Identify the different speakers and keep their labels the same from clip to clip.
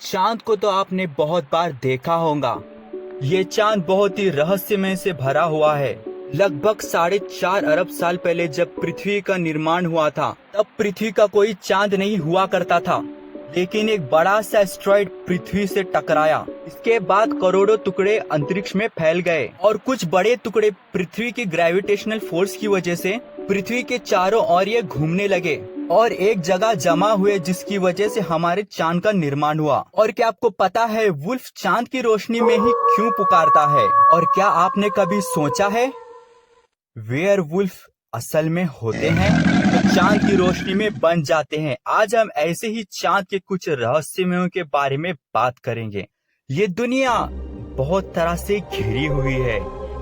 Speaker 1: चांद को तो आपने बहुत बार देखा होगा। ये चांद बहुत ही रहस्यमय से भरा हुआ है। लगभग 4.5 अरब साल पहले जब पृथ्वी का निर्माण हुआ था, तब पृथ्वी का कोई चांद नहीं हुआ करता था। लेकिन एक बड़ा सा एस्ट्रॉइड पृथ्वी से टकराया। इसके बाद करोड़ों टुकड़े अंतरिक्ष में फैल गए और कुछ बड़े टुकड़े पृथ्वी की ग्रेविटेशनल फोर्स की वजह से पृथ्वी के चारों ओर ये घूमने लगे और एक जगह जमा हुए, जिसकी वजह से हमारे चांद का निर्माण हुआ। और क्या आपको पता है वुल्फ चांद की रोशनी में ही क्यों पुकारता है? और क्या आपने कभी सोचा है वेयर वुल्फ असल में होते हैं तो चांद की रोशनी में बन जाते हैं? आज हम ऐसे ही चांद के कुछ रहस्यमयों के बारे में बात करेंगे। ये दुनिया बहुत तरह से घिरी हुई है।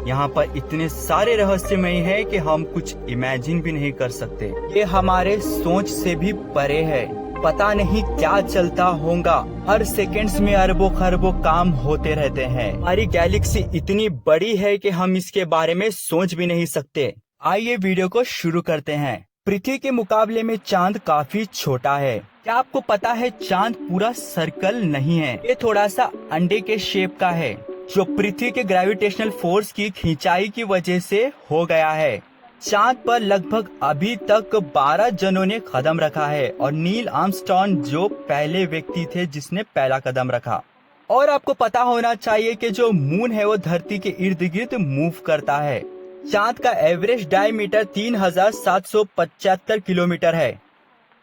Speaker 1: यहाँ पर इतने सारे रहस्यमय है कि हम कुछ इमेजिन भी नहीं कर सकते। ये हमारे सोच से भी परे है। पता नहीं क्या चलता होगा। हर सेकंड्स में अरबों खरबों काम होते रहते हैं। हमारी गैलेक्सी इतनी बड़ी है कि हम इसके बारे में सोच भी नहीं सकते। आइए वीडियो को शुरू करते हैं। पृथ्वी के मुकाबले में चांद काफी छोटा है। क्या आपको पता है चांद पूरा सर्कल नहीं है, ये थोड़ा सा अंडे के शेप का है, जो पृथ्वी के ग्रेविटेशनल फोर्स की खिंचाई की वजह से हो गया है। चांद पर लगभग अभी तक 12 जनों ने कदम रखा है और नील आर्मस्ट्रॉन्ग जो पहले व्यक्ति थे जिसने पहला कदम रखा। और आपको पता होना चाहिए कि जो मून है वो धरती के इर्द गिर्द मूव करता है। चांद का एवरेज डायमीटर 3775 किलोमीटर है।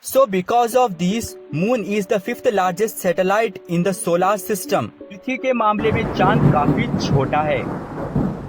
Speaker 1: So because of this, Moon is the fifth largest satellite in the solar system. पृथ्वी के मामले में चांद काफी छोटा है।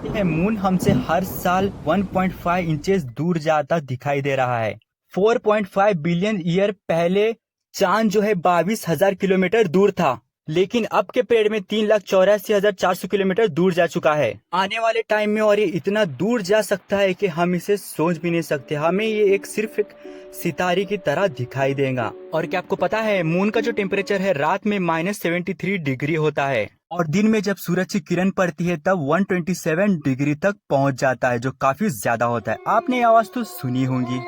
Speaker 1: यह मून हमसे हर साल 1.5 इंचेस दूर जाता दिखाई दे रहा है। 4.5 बिलियन ईयर पहले चांद जो है 22,000 किलोमीटर दूर था, लेकिन अब के पीरियड में 3,84,400 किलोमीटर दूर जा चुका है। आने वाले टाइम में और ये इतना दूर जा सकता है कि हम इसे सोच भी नहीं सकते। हमें ये सिर्फ एक सितारे की तरह दिखाई देगा। और क्या आपको पता है मून का जो टेम्परेचर है रात में -73 डिग्री होता है और दिन में जब सूरज की किरण पड़ती है तब 127 डिग्री तक पहुंच जाता है, जो काफी ज्यादा होता है। आपने ये आवाज तो सुनी होगी।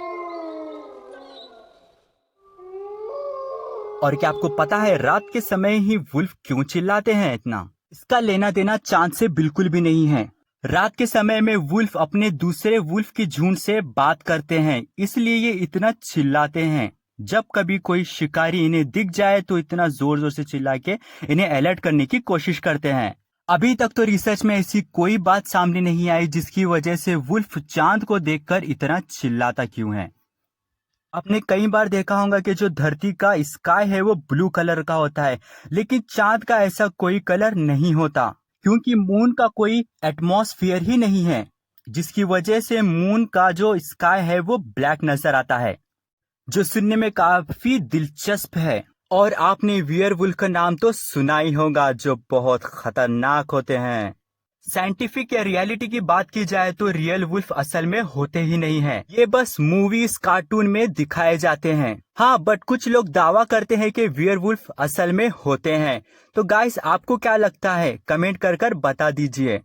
Speaker 1: और क्या आपको पता है रात के समय ही वुल्फ क्यों चिल्लाते हैं इतना? इसका लेना देना चांद से बिल्कुल भी नहीं है। रात के समय में वुल्फ अपने दूसरे वुल्फ की झुंड से बात करते हैं, इसलिए ये इतना चिल्लाते हैं। जब कभी कोई शिकारी इन्हें दिख जाए तो इतना जोर जोर से चिल्ला के इन्हें अलर्ट करने की कोशिश करते हैं। अभी तक तो रिसर्च में ऐसी कोई बात सामने नहीं आई जिसकी वजह से वुल्फ चांद को देखकर इतना चिल्लाता क्यों है। आपने कई बार देखा होगा कि जो धरती का स्काई है वो ब्लू कलर का होता है, लेकिन चांद का ऐसा कोई कलर नहीं होता, क्योंकि मून का कोई एटमॉस्फेयर ही नहीं है, जिसकी वजह से मून का जो स्काई है वो ब्लैक नजर आता है, जो सुनने में काफी दिलचस्प है। और आपने वियरवुल्फ का नाम तो सुना ही होगा, जो बहुत खतरनाक होते हैं। साइंटिफिक या रियलिटी की बात की जाए तो रियल वुल्फ असल में होते ही नहीं हैं। ये बस मूवीज कार्टून में दिखाए जाते हैं। हाँ, बट कुछ लोग दावा करते हैं कि वियरवुल्फ असल में होते हैं। तो गाइस, आपको क्या लगता है? कमेंट कर कर बता दीजिए।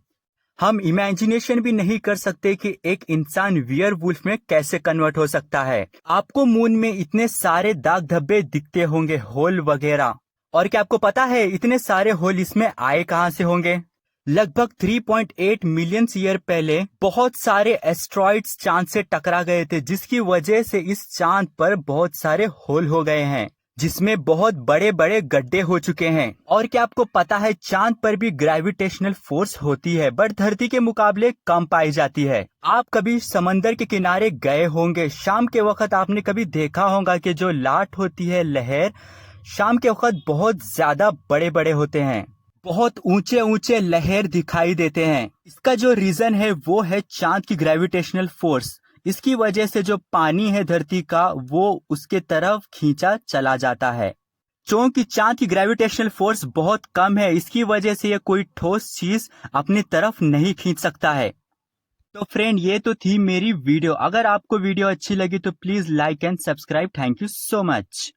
Speaker 1: हम इमेजिनेशन भी नहीं कर सकते कि एक इंसान वियरवुल्फ में कैसे कन्वर्ट हो सकता है। आपको मून में इतने सारे दाग धब्बे दिखते होंगे, होल वगैरह। और क्या आपको पता है इतने सारे होल इसमें आए कहाँ से होंगे? लगभग 3.8 मिलियन ईयर पहले बहुत सारे एस्ट्रॉइड्स चांद से टकरा गए थे, जिसकी वजह से इस चांद पर बहुत सारे होल हो गए हैं, जिसमें बहुत बड़े बड़े गड्ढे हो चुके हैं। और क्या आपको पता है चांद पर भी ग्रेविटेशनल फोर्स होती है, बट धरती के मुकाबले कम पाई जाती है। आप कभी समंदर के किनारे गए होंगे, शाम के वक्त आपने कभी देखा होगा कि जो लाट होती है, लहर, शाम के वक्त बहुत ज्यादा बड़े बड़े होते हैं, बहुत ऊंचे ऊंचे लहर दिखाई देते हैं। इसका जो रीजन है वो है चांद की ग्रेविटेशनल फोर्स। इसकी वजह से जो पानी है धरती का वो उसके तरफ खींचा चला जाता है। क्योंकि चांद की ग्रेविटेशनल फोर्स बहुत कम है, इसकी वजह से ये कोई ठोस चीज अपनी तरफ नहीं खींच सकता है। तो फ्रेंड, ये तो थी मेरी वीडियो। अगर आपको वीडियो अच्छी लगी तो please like and subscribe. Thank you so much.